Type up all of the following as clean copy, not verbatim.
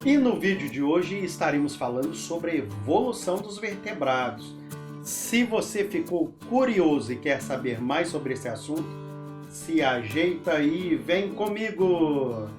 E no vídeo de hoje estaremos falando sobre a evolução dos vertebrados. Se você ficou curioso e quer saber mais sobre esse assunto, se ajeita aí e vem comigo!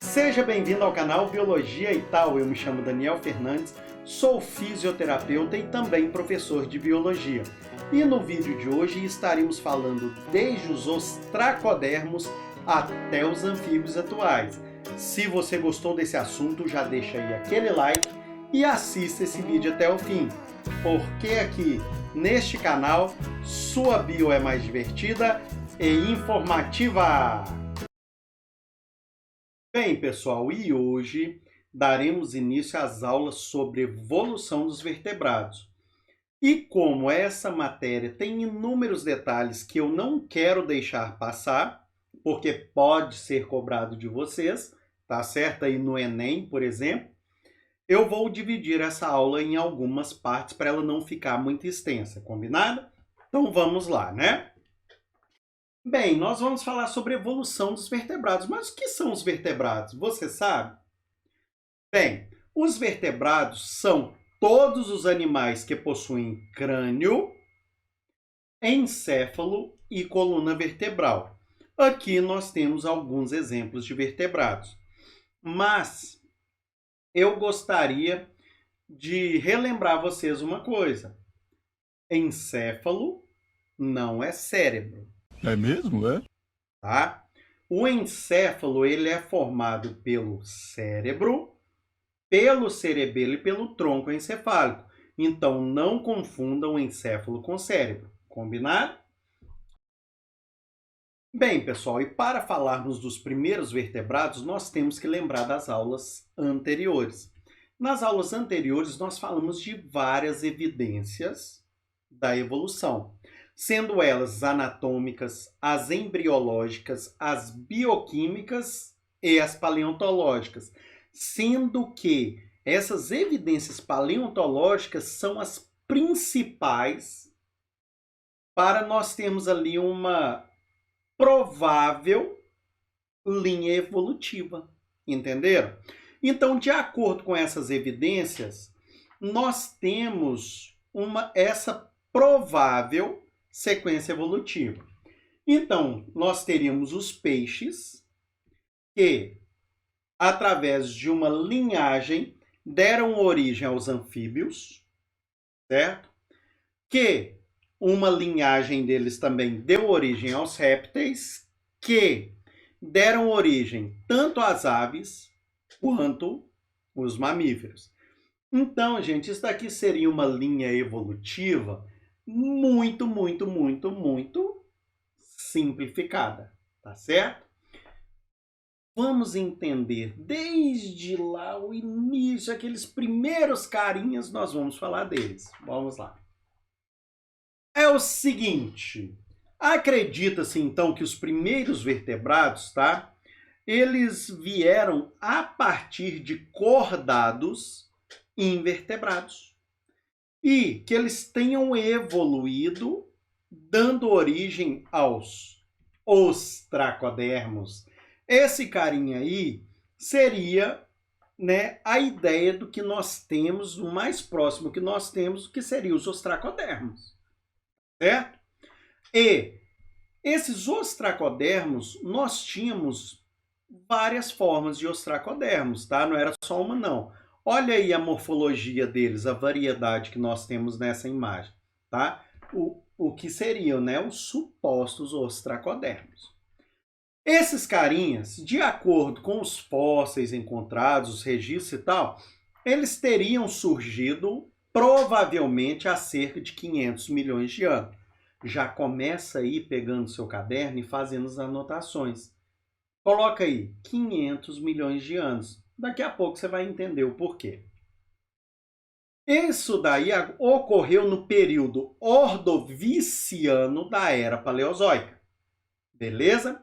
Seja bem-vindo ao canal Biologia e Tal. Eu me chamo Daniel Fernandes, sou fisioterapeuta e também professor de biologia. E no vídeo de hoje estaremos falando desde os ostracodermos até os anfíbios atuais. Se você gostou desse assunto, já deixa aí aquele like e assista esse vídeo até o fim, porque aqui neste canal sua bio é mais divertida e informativa. Bem, pessoal, e hoje daremos início às aulas sobre evolução dos vertebrados. E como essa matéria tem inúmeros detalhes que eu não quero deixar passar, porque pode ser cobrado de vocês, tá certo? Aí no Enem, por exemplo, eu vou dividir essa aula em algumas partes para ela não ficar muito extensa, combinado? Então vamos lá, né? Bem, nós vamos falar sobre a evolução dos vertebrados. Mas o que são os vertebrados? Você sabe? Bem, os vertebrados são todos os animais que possuem crânio, encéfalo e coluna vertebral. Aqui nós temos alguns exemplos de vertebrados. Mas eu gostaria de relembrar vocês uma coisa. Encéfalo não é cérebro. É mesmo, é? Tá? O encéfalo ele é formado pelo cérebro, pelo cerebelo e pelo tronco encefálico. Então, não confundam o encéfalo com o cérebro. Combinado? Bem, pessoal, e para falarmos dos primeiros vertebrados, nós temos que lembrar das aulas anteriores. Nas aulas anteriores, nós falamos de várias evidências da evolução, sendo elas anatômicas, as embriológicas, as bioquímicas e as paleontológicas, sendo que essas evidências paleontológicas são as principais para nós termos ali uma provável linha evolutiva, entenderam? Então, de acordo com essas evidências, nós temos essa provável sequência evolutiva. Então, nós teríamos os peixes que, através de uma linhagem, deram origem aos anfíbios, certo? Que uma linhagem deles também deu origem aos répteis, que deram origem tanto às aves quanto os mamíferos. Então, gente, isso daqui seria uma linha evolutiva muito simplificada, tá certo? Vamos entender desde lá o início, aqueles primeiros carinhas, nós vamos falar deles. Vamos lá. É o seguinte, acredita-se então que os primeiros vertebrados, tá? Eles vieram a partir de cordados invertebrados. E que eles tenham evoluído, dando origem aos ostracodermos. Esse carinha aí seria, né, a ideia do que nós temos, o mais próximo que nós temos, que seria os ostracodermos, certo? E esses ostracodermos, nós tínhamos várias formas de ostracodermos, tá? Não era só uma, não. Olha aí a morfologia deles, a variedade que nós temos nessa imagem, tá? O que seriam, né, os supostos ostracodermos. Esses carinhas, de acordo com os fósseis encontrados, os registros e tal, eles teriam surgido provavelmente há cerca de 500 milhões de anos. Já começa aí pegando seu caderno e fazendo as anotações. Coloca aí 500 milhões de anos. Daqui a pouco você vai entender o porquê. Isso daí ocorreu no período ordoviciano da Era Paleozoica. Beleza?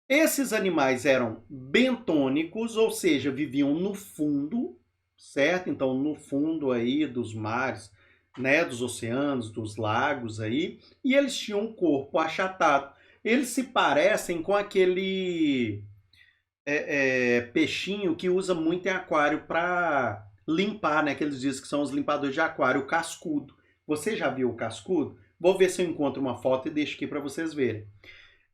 Esses animais eram bentônicos, ou seja, viviam no fundo, certo? Então, no fundo aí dos mares, né, dos oceanos, dos lagos aí, e eles tinham um corpo achatado. Eles se parecem com aquele peixinho que usa muito em aquário para limpar, né? Que eles dizem que são os limpadores de aquário, o cascudo. Você já viu o cascudo? Vou ver se eu encontro uma foto e deixo aqui para vocês verem.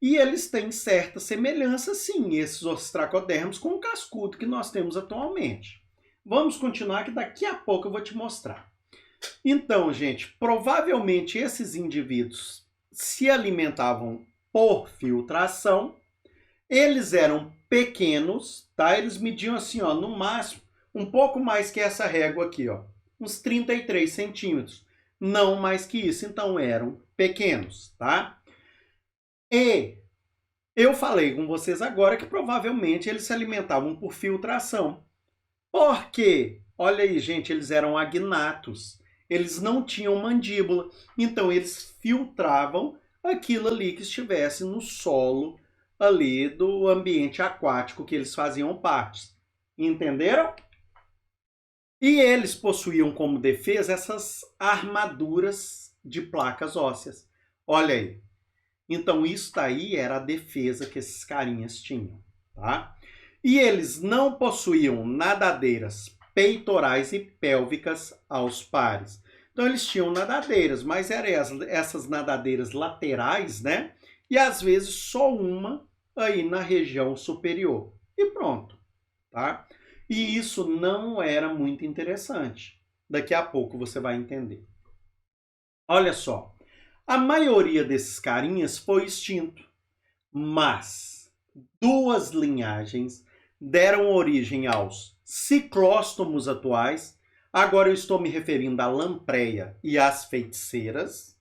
E eles têm certa semelhança, sim, esses ostracodermos, com o cascudo que nós temos atualmente. Vamos continuar que daqui a pouco eu vou te mostrar. Então, gente, provavelmente esses indivíduos se alimentavam por filtração. Eles eram pequenos, tá? Eles mediam assim, ó, no máximo, um pouco mais que essa régua aqui, ó, uns 33 centímetros. Não mais que isso, então eram pequenos, tá? E eu falei com vocês agora que provavelmente eles se alimentavam por filtração. Por quê? Olha aí, gente, eles eram agnatos. Eles não tinham mandíbula, então eles filtravam aquilo ali que estivesse no solo ali do ambiente aquático que eles faziam parte. Entenderam? E eles possuíam como defesa essas armaduras de placas ósseas. Olha aí. Então isso daí era a defesa que esses carinhas tinham, tá? E eles não possuíam nadadeiras peitorais e pélvicas aos pares. Então eles tinham nadadeiras, mas eram essas nadadeiras laterais, né? E às vezes só uma aí na região superior. E pronto, tá? E isso não era muito interessante. Daqui a pouco você vai entender. Olha só, a maioria desses carinhas foi extinto, mas duas linhagens deram origem aos ciclóstomos atuais. Agora eu estou me referindo à lampreia e às feiticeiras.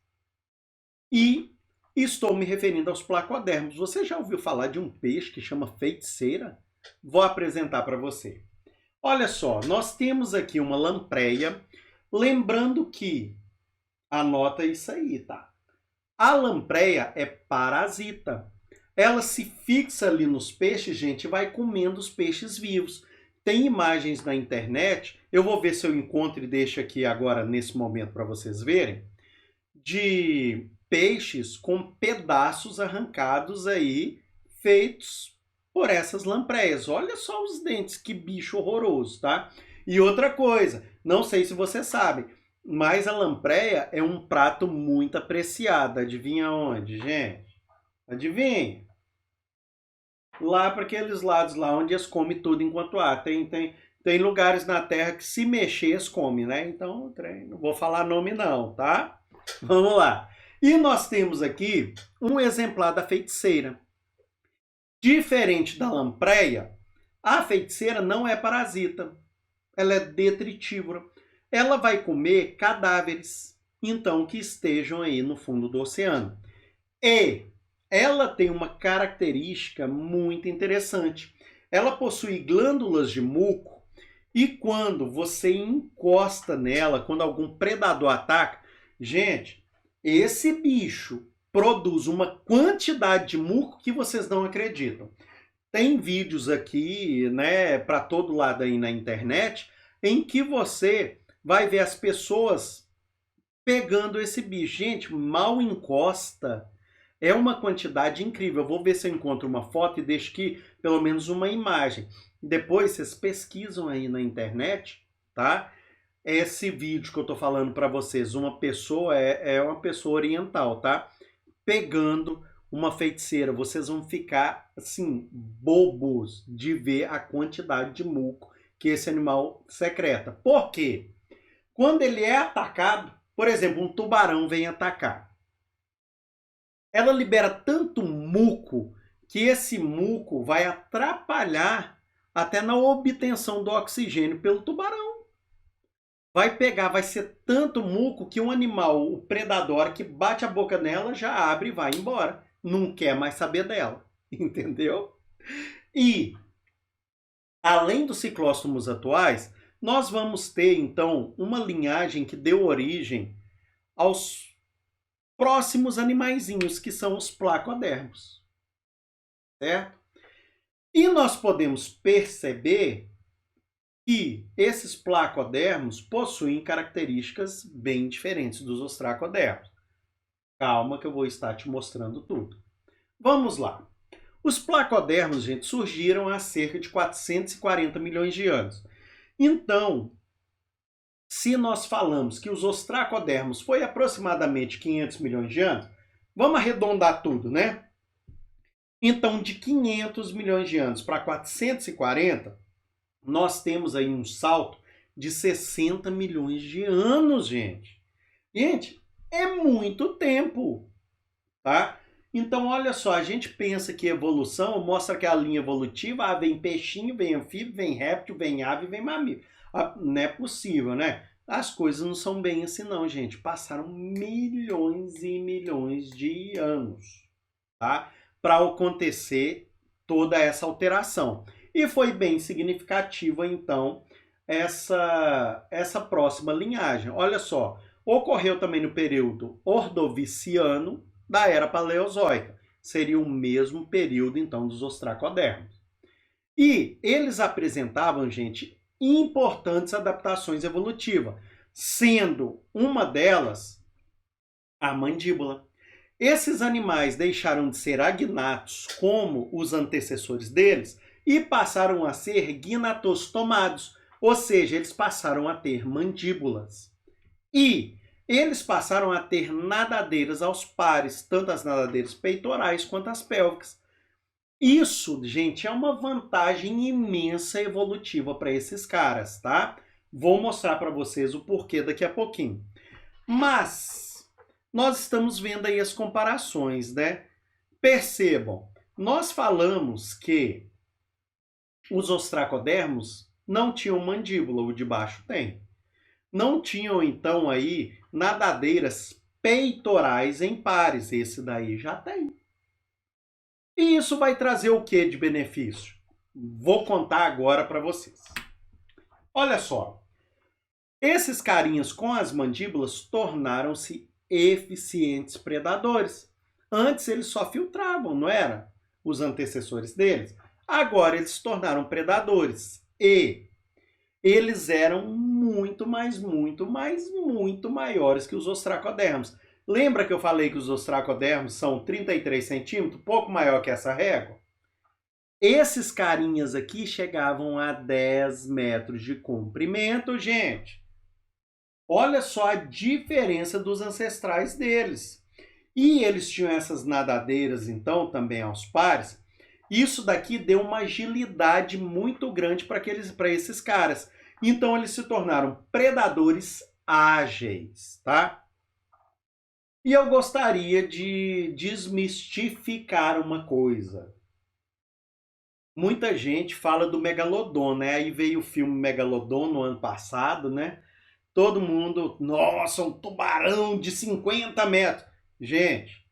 E estou me referindo aos placodermos. Você já ouviu falar de um peixe que chama feiticeira? Vou apresentar para você. Olha só, nós temos aqui uma lampreia. Lembrando que, anota isso aí, tá? A lampreia é parasita. Ela se fixa ali nos peixes, gente, e vai comendo os peixes vivos. Tem imagens na internet, eu vou ver se eu encontro e deixo aqui agora, nesse momento, para vocês verem, de peixes com pedaços arrancados aí, feitos por essas lampreias. Olha só os dentes, que bicho horroroso, tá? E outra coisa, não sei se você sabe, mas a lampreia é um prato muito apreciado. Adivinha onde, gente? Adivinha? Lá para aqueles lados lá onde eles comem tudo enquanto há. Tem lugares na Terra que se mexer eles comem, né? Então, não vou falar nome não, tá? Vamos lá. E nós temos aqui um exemplar da feiticeira. Diferente da lampreia, a feiticeira não é parasita. Ela é detritívora. Ela vai comer cadáveres, então, que estejam aí no fundo do oceano. E ela tem uma característica muito interessante. Ela possui glândulas de muco e quando você encosta nela, quando algum predador ataca, gente, esse bicho produz uma quantidade de muco que vocês não acreditam. Tem vídeos aqui, né, para todo lado aí na internet, em que você vai ver as pessoas pegando esse bicho. Gente, mal encosta. É uma quantidade incrível. Eu vou ver se eu encontro uma foto e deixo aqui pelo menos uma imagem. Depois vocês pesquisam aí na internet, tá? Esse vídeo que eu tô falando para vocês, uma pessoa é uma pessoa oriental, tá? Pegando uma feiticeira. Vocês vão ficar assim bobos de ver a quantidade de muco que esse animal secreta. Por quê? Quando ele é atacado, por exemplo, um tubarão vem atacar. Ela libera tanto muco que esse muco vai atrapalhar até na obtenção do oxigênio pelo tubarão. Vai pegar, vai ser tanto muco que um animal, o predador que bate a boca nela, já abre e vai embora. Não quer mais saber dela, entendeu? E, além dos ciclóstomos atuais, nós vamos ter, então, uma linhagem que deu origem aos próximos animaizinhos, que são os placodermos. Certo? E nós podemos perceber que esses placodermos possuem características bem diferentes dos ostracodermos. Calma que eu vou estar te mostrando tudo. Vamos lá. Os placodermos, gente, surgiram há cerca de 440 milhões de anos. Então, se nós falamos que os ostracodermos foi aproximadamente 500 milhões de anos, vamos arredondar tudo, né? Então, de 500 milhões de anos para 440, nós temos aí um salto de 60 milhões de anos, gente. Gente, é muito tempo, tá? Então, olha só, a gente pensa que evolução mostra que a linha evolutiva, vem peixinho, vem anfíbio, vem réptil, vem ave, vem mamífero. Não é possível, né? As coisas não são bem assim não, gente. Passaram milhões e milhões de anos, tá? Para acontecer toda essa alteração. E foi bem significativa, então, essa próxima linhagem. Olha só, ocorreu também no período ordoviciano da Era Paleozoica. Seria o mesmo período, então, dos ostracodermos. E eles apresentavam, gente, importantes adaptações evolutivas, sendo uma delas a mandíbula. Esses animais deixaram de ser agnatos como os antecessores deles e passaram a ser gnatostomados, ou seja, eles passaram a ter mandíbulas. E eles passaram a ter nadadeiras aos pares, tanto as nadadeiras peitorais quanto as pélvicas. Isso, gente, é uma vantagem imensa evolutiva para esses caras, tá? Vou mostrar para vocês o porquê daqui a pouquinho. Mas nós estamos vendo aí as comparações, né? Percebam, nós falamos que os ostracodermos não tinham mandíbula, o de baixo tem. Não tinham, então, aí nadadeiras peitorais em pares, esse daí já tem. E isso vai trazer o que de benefício? Vou contar agora para vocês. Olha só, esses carinhas com as mandíbulas tornaram-se eficientes predadores. Antes eles só filtravam, não era? Os antecessores deles. Agora eles se tornaram predadores. E eles eram muito maiores que os ostracodermos. Lembra que eu falei que os ostracodermos são 33 centímetros, pouco maior que essa régua? Esses carinhas aqui chegavam a 10 metros de comprimento, gente. Olha só a diferença dos ancestrais deles. E eles tinham essas nadadeiras, então, também aos pares. Isso daqui deu uma agilidade muito grande para esses caras. Então, eles se tornaram predadores ágeis, tá? E eu gostaria de desmistificar uma coisa. Muita gente fala do Megalodon, né? Aí veio o filme Megalodon no ano passado, né? Todo mundo, nossa, um tubarão de 50 metros. Gente,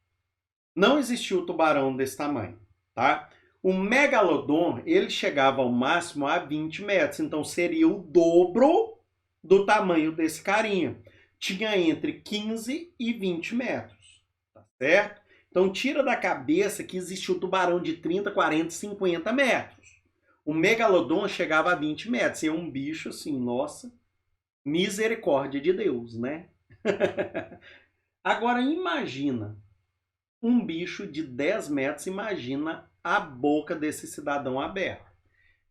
não existiu tubarão desse tamanho, tá? O Megalodon, ele chegava ao máximo a 20 metros, então seria o dobro do tamanho desse carinha. Tinha entre 15 e 20 metros, tá certo? Então tira da cabeça que existiu tubarão de 30, 40, 50 metros. O Megalodon chegava a 20 metros, e é um bicho assim, nossa, misericórdia de Deus, né? Agora imagina um bicho de 10 metros, imagina a boca desse cidadão aberta.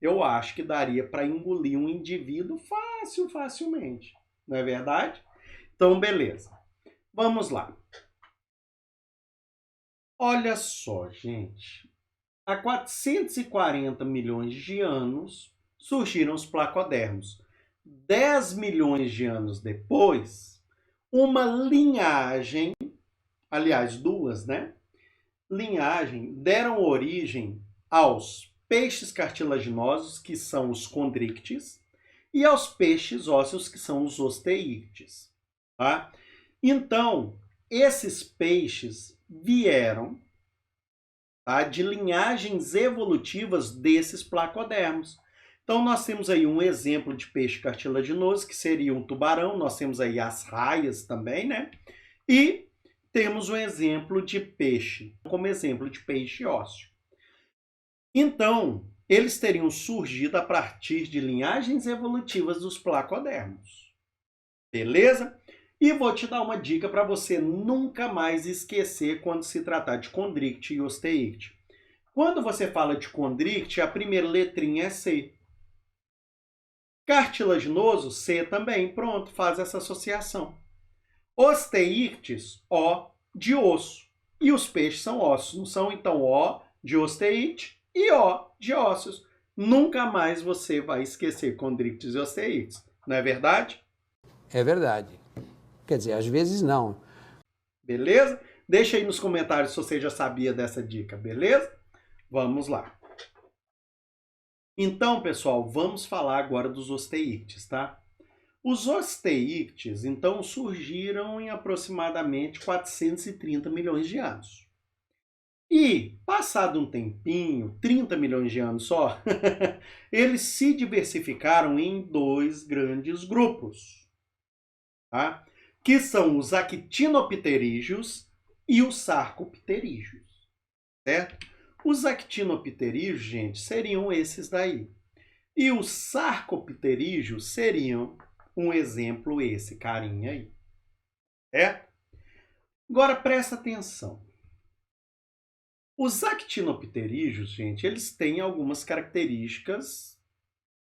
Eu acho que daria para engolir um indivíduo facilmente. Não é verdade? Então, beleza. Vamos lá. Olha só, gente. Há 440 milhões de anos surgiram os placodermos. 10 milhões de anos depois, uma linhagem, aliás, duas, né? Linhagem deram origem aos peixes cartilaginosos, que são os condrictes, e aos peixes ósseos, que são os osteíctes. Tá? Então, esses peixes vieram, tá, de linhagens evolutivas desses placodermos. Então, nós temos aí um exemplo de peixe cartilaginoso, que seria um tubarão. Nós temos aí as raias também, né? E temos um exemplo de peixe, como exemplo de peixe ósseo. Então, eles teriam surgido a partir de linhagens evolutivas dos placodermos. Beleza? E vou te dar uma dica para você nunca mais esquecer quando se tratar de condricte e osteícte. Quando você fala de condricte, a primeira letrinha é C. Cartilaginoso, C também. Pronto, faz essa associação. Osteíctes, O de osso. E os peixes são ossos, não são? Então, O de osteícte e O de ossos. Nunca mais você vai esquecer condrictes e osteíctes. Não é verdade? É verdade. Quer dizer, às vezes não. Beleza? Deixa aí nos comentários se você já sabia dessa dica, beleza? Vamos lá. Então, pessoal, vamos falar agora dos osteíctes, tá? Os osteíctes, então, surgiram em aproximadamente 430 milhões de anos. E, passado um tempinho, 30 milhões de anos só, eles se diversificaram em dois grandes grupos, tá? Que são os actinopterídeos e os sarcopterídeos, certo? Os actinopterídeos, gente, seriam esses daí. E os sarcopterídeos seriam um exemplo, esse carinha aí. É? Agora presta atenção. Os actinopterídeos, gente, eles têm algumas características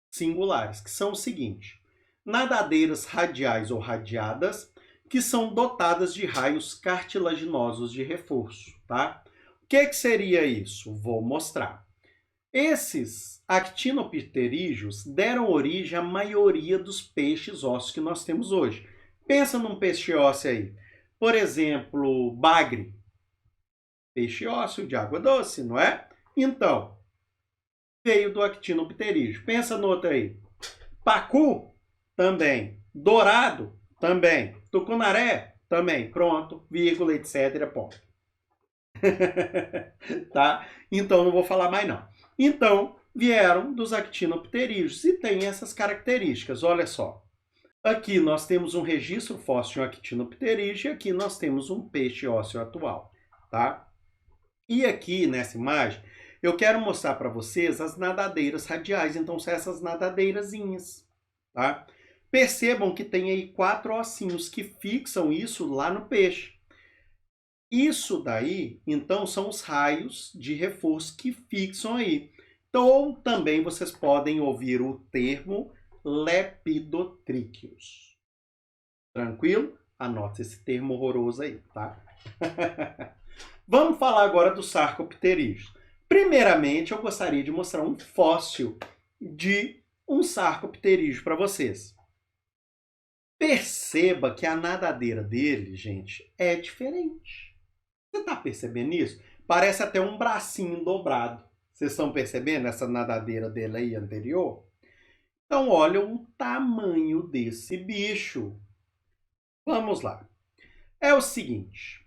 singulares, que são o seguinte: nadadeiras radiais ou radiadas, que são dotadas de raios cartilaginosos de reforço, tá? O que seria isso? Vou mostrar. Esses actinopterídeos deram origem à maioria dos peixes ósseos que nós temos hoje. Pensa num peixe ósseo aí. Por exemplo, bagre. Peixe ósseo de água doce, não é? Então, veio do actinopterídeo. Pensa no outro aí. Pacu, também. Dourado, também. Tucunaré, também. Pronto, vírgula, etc. Ponto. Tá? Então, não vou falar mais não. Então, vieram dos actinopterídeos e tem essas características. Olha só. Aqui nós temos um registro fóssil de um actinopterídeo e aqui nós temos um peixe ósseo atual, tá? E aqui nessa imagem, eu quero mostrar para vocês as nadadeiras radiais. Então, são essas nadadeirazinhas, tá? Percebam que tem aí 4 ossinhos que fixam isso lá no peixe. Isso daí, então, são os raios de reforço que fixam aí. Então, também vocês podem ouvir o termo lepidotríqueos. Tranquilo? Anota esse termo horroroso aí, tá? Vamos falar agora dos sarcopterídeos. Primeiramente, eu gostaria de mostrar um fóssil de um sarcopterídeo para vocês. Perceba que a nadadeira dele, gente, é diferente. Você está percebendo isso? Parece até um bracinho dobrado. Vocês estão percebendo essa nadadeira dele aí anterior? Então, olha o tamanho desse bicho. Vamos lá. É o seguinte.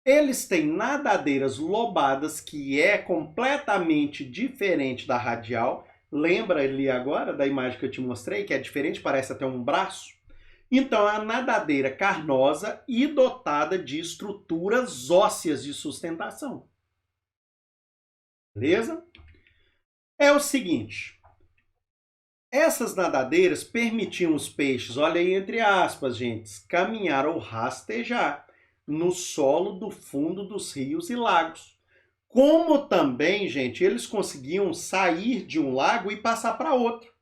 Eles têm nadadeiras lobadas, que é completamente diferente da radial. Lembra ali agora da imagem que eu te mostrei, que é diferente, parece até um braço? Então, é a nadadeira carnosa e dotada de estruturas ósseas de sustentação. Beleza? É o seguinte. Essas nadadeiras permitiam os peixes, olha aí entre aspas, gente, caminhar ou rastejar no solo do fundo dos rios e lagos. Como também, gente, eles conseguiam sair de um lago e passar para outro.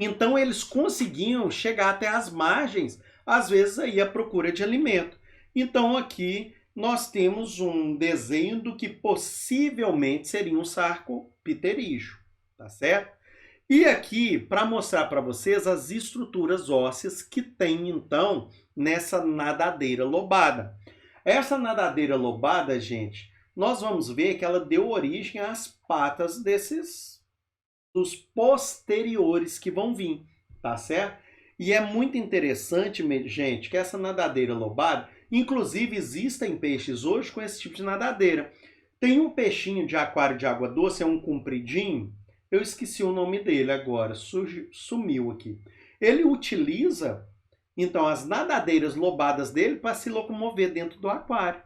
Então, eles conseguiam chegar até as margens, às vezes aí à procura de alimento. Então, aqui nós temos um desenho do que possivelmente seria um sarcopterídeo, tá certo? E aqui, para mostrar para vocês as estruturas ósseas que tem, então, nessa nadadeira lobada. Essa nadadeira lobada, gente, nós vamos ver que ela deu origem às patas dos posteriores que vão vir, tá certo? E é muito interessante, gente, que essa nadadeira lobada, inclusive existem peixes hoje com esse tipo de nadadeira. Tem um peixinho de aquário de água doce, é um compridinho, eu esqueci o nome dele agora, sumiu aqui. Ele utiliza, então, as nadadeiras lobadas dele para se locomover dentro do aquário,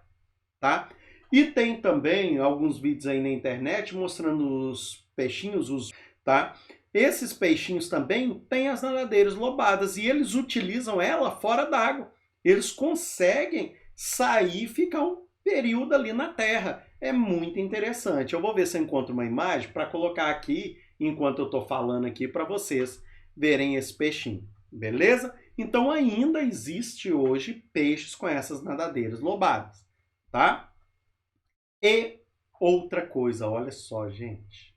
tá? E tem também alguns vídeos aí na internet mostrando os peixinhos, tá? Esses peixinhos também têm as nadadeiras lobadas e eles utilizam ela fora d'água. Eles conseguem sair e ficar um período ali na terra. É muito interessante. Eu vou ver se eu encontro uma imagem para colocar aqui enquanto eu estou falando aqui para vocês verem esse peixinho. Beleza? Então ainda existe hoje peixes com essas nadadeiras lobadas, tá? E outra coisa, olha só, gente.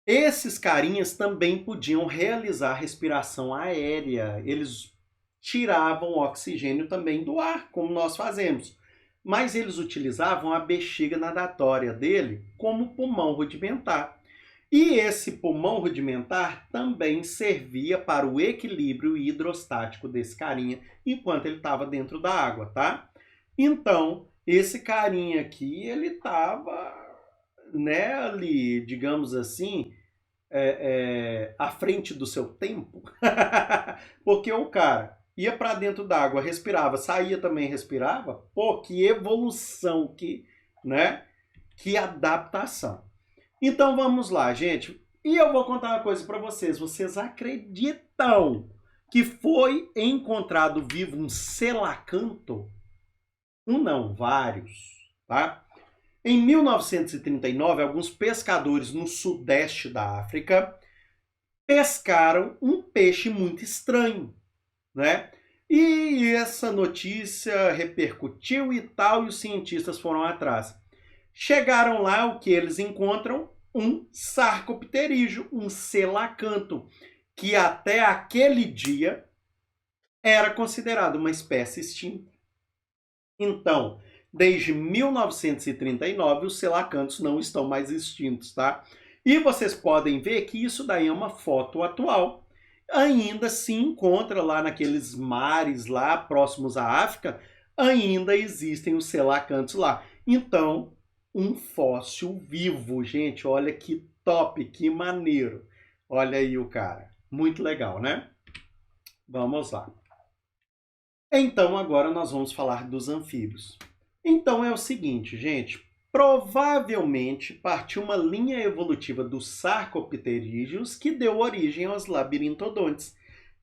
Esses carinhas também podiam realizar respiração aérea. Eles tiravam o oxigênio também do ar, como nós fazemos. Mas eles utilizavam a bexiga nadatória dele como pulmão rudimentar. E esse pulmão rudimentar também servia para o equilíbrio hidrostático desse carinha enquanto ele estava dentro da água, tá? Então, esse carinha aqui, ele estava, né, ali, digamos assim, à frente do seu tempo, porque o cara ia para dentro d'água, respirava, saía também respirava. Pô, que evolução, que adaptação. Então vamos lá, gente. E eu vou contar uma coisa para vocês. Vocês acreditam que foi encontrado vivo um selacanto? Um não, vários, tá? Em 1939, alguns pescadores no sudeste da África pescaram um peixe muito estranho, né? E essa notícia repercutiu e tal, e os cientistas foram atrás. Chegaram lá, o que eles encontram? Um sarcopterígio, um selacanto, que até aquele dia era considerado uma espécie extinta. Então, desde 1939, os selacantos não estão mais extintos, tá? E vocês podem ver que isso daí é uma foto atual. Ainda se encontra lá naqueles mares lá próximos à África, ainda existem os selacantos lá. Então, um fóssil vivo, gente. Olha que top, que maneiro. Olha aí o cara. Muito legal, né? Vamos lá. Então, agora nós vamos falar dos anfíbios. Então é o seguinte, gente. Provavelmente partiu uma linha evolutiva dos sarcopterídeos que deu origem aos labirintodontes.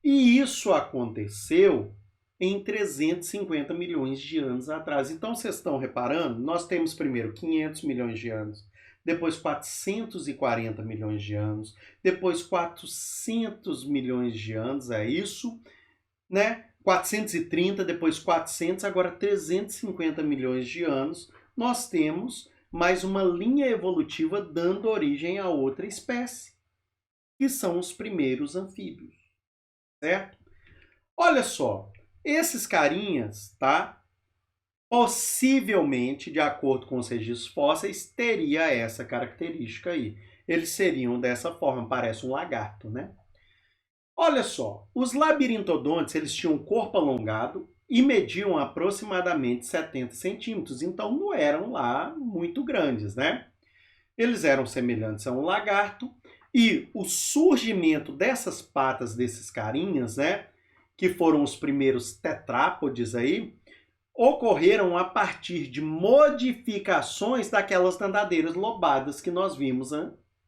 E isso aconteceu em 350 milhões de anos atrás. Então, vocês estão reparando? Nós temos primeiro 500 milhões de anos, depois 440 milhões de anos, depois 400 milhões de anos, é isso, né? 430, depois 400, agora 350 milhões de anos, nós temos mais uma linha evolutiva dando origem a outra espécie, que são os primeiros anfíbios, certo? Olha só, esses carinhas, tá? Possivelmente, de acordo com os registros fósseis, teria essa característica aí. Eles seriam dessa forma, parece um lagarto, né? Olha só, os labirintodontes, eles tinham um corpo alongado e mediam aproximadamente 70 centímetros, então não eram lá muito grandes, né? Eles eram semelhantes a um lagarto e o surgimento dessas patas desses carinhas, né, que foram os primeiros tetrápodes aí, ocorreram a partir de modificações daquelas nadadeiras lobadas que nós vimos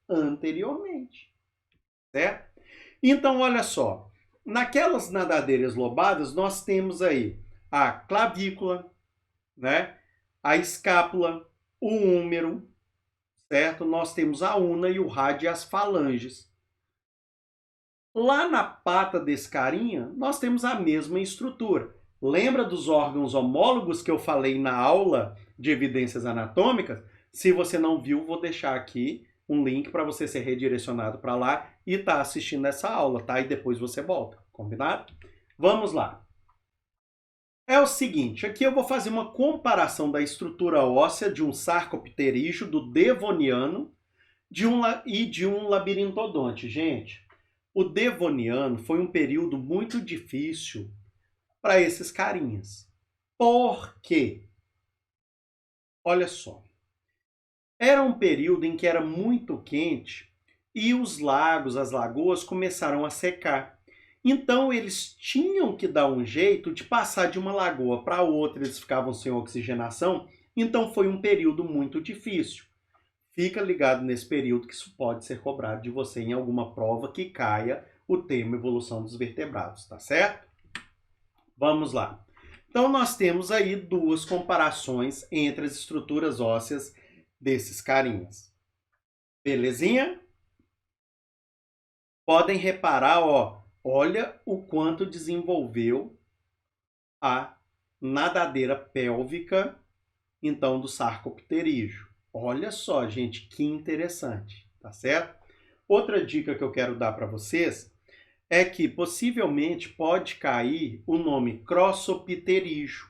anteriormente, certo? Então, olha só, naquelas nadadeiras lobadas, nós temos aí a clavícula, né? A escápula, o húmero, certo? Nós temos a una e o rádio e as falanges. Lá na pata desse carinha, nós temos a mesma estrutura. Lembra dos órgãos homólogos que eu falei na aula de evidências anatômicas? Se você não viu, vou deixar aqui um link para você ser redirecionado para lá e tá assistindo essa aula, tá? E depois você volta, combinado? Vamos lá. É o seguinte, aqui eu vou fazer uma comparação da estrutura óssea de um sarcopterígio do Devoniano e de um labirintodonte. Gente, o Devoniano foi um período muito difícil para esses carinhas. Por quê? Olha só. Era um período em que era muito quente e os lagos, as lagoas começaram a secar. Então eles tinham que dar um jeito de passar de uma lagoa para outra, eles ficavam sem oxigenação Então foi um período muito difícil. Fica ligado nesse período que isso pode ser cobrado de você em alguma prova que caia o tema evolução dos vertebrados, tá certo? Vamos lá. Então nós temos aí duas comparações entre as estruturas ósseas desses carinhas. Belezinha? Podem reparar, ó, olha o quanto desenvolveu a nadadeira pélvica, então, do sarcopterígio. Olha só, gente, que interessante, tá certo? Outra dica que eu quero dar para vocês é que possivelmente pode cair o nome crossopterígio.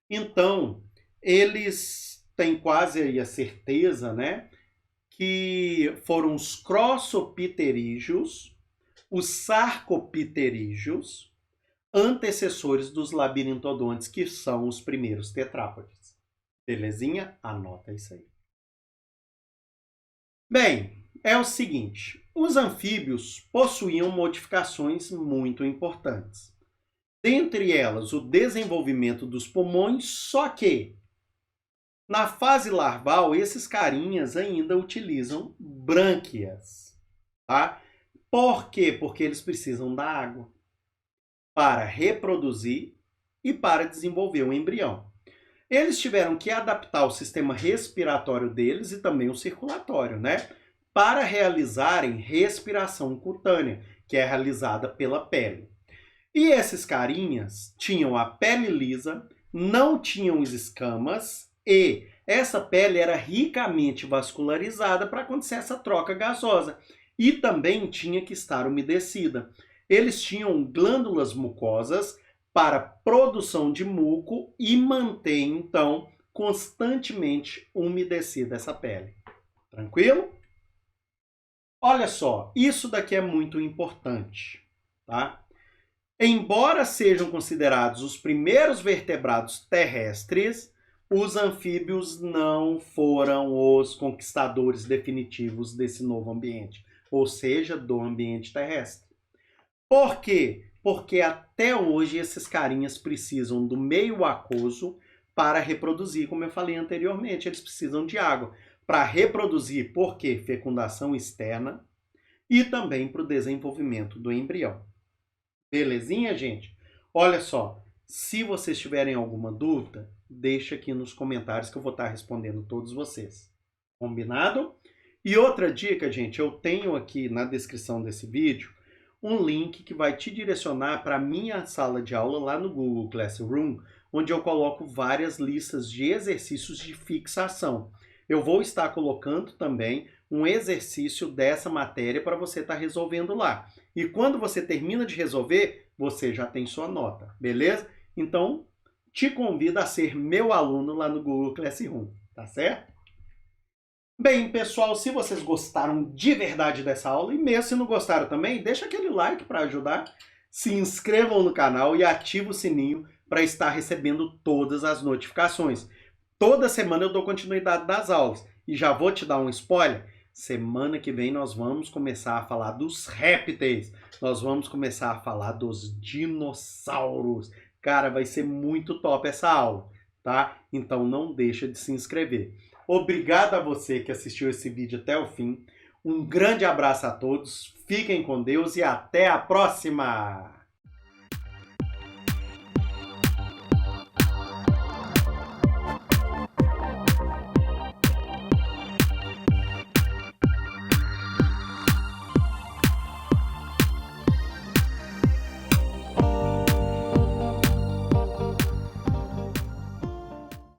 Então, eles têm quase aí a certeza, né, que foram os crossopterígios, os sarcopterígios, antecessores dos labirintodontes, que são os primeiros tetrápodes. Belezinha? Anota isso aí. Bem, é o seguinte, os anfíbios possuíam modificações muito importantes. Dentre elas, o desenvolvimento dos pulmões, só que na fase larval, esses carinhas ainda utilizam brânquias, tá? Por quê? Porque eles precisam da água para reproduzir e para desenvolver o embrião. Eles tiveram que adaptar o sistema respiratório deles e também o circulatório, né? Para realizarem respiração cutânea, que é realizada pela pele. E esses carinhas tinham a pele lisa, não tinham escamas e essa pele era ricamente vascularizada para acontecer essa troca gasosa. E também tinha que estar umedecida. Eles tinham glândulas mucosas para produção de muco e manter, então, constantemente umedecida essa pele. Tranquilo? Olha só, isso daqui é muito importante, tá? Embora sejam considerados os primeiros vertebrados terrestres, os anfíbios não foram os conquistadores definitivos desse novo ambiente, ou seja, do ambiente terrestre. Por quê? Porque até hoje esses carinhas precisam do meio aquoso para reproduzir, como eu falei anteriormente, eles precisam de água para reproduzir, por quê? Fecundação externa e também para o desenvolvimento do embrião. Belezinha, gente? Olha só, se vocês tiverem alguma dúvida, deixa aqui nos comentários que eu vou estar respondendo todos vocês. Combinado? E outra dica, gente, eu tenho aqui na descrição desse vídeo um link que vai te direcionar para a minha sala de aula lá no Google Classroom, onde eu coloco várias listas de exercícios de fixação. Eu vou estar colocando também um exercício dessa matéria para você estar resolvendo lá. E quando você termina de resolver, você já tem sua nota, beleza? Então, te convido a ser meu aluno lá no Google Classroom, tá certo? Bem, pessoal, se vocês gostaram de verdade dessa aula, e mesmo se não gostaram também, deixa aquele like para ajudar, se inscrevam no canal e ative o sininho para estar recebendo todas as notificações. Toda semana eu dou continuidade das aulas. E já vou te dar um spoiler, semana que vem nós vamos começar a falar dos répteis, nós vamos começar a falar dos dinossauros. Cara, vai ser muito top essa aula, tá? Então não deixa de se inscrever. Obrigado a você que assistiu esse vídeo até o fim. Um grande abraço a todos, fiquem com Deus e até a próxima!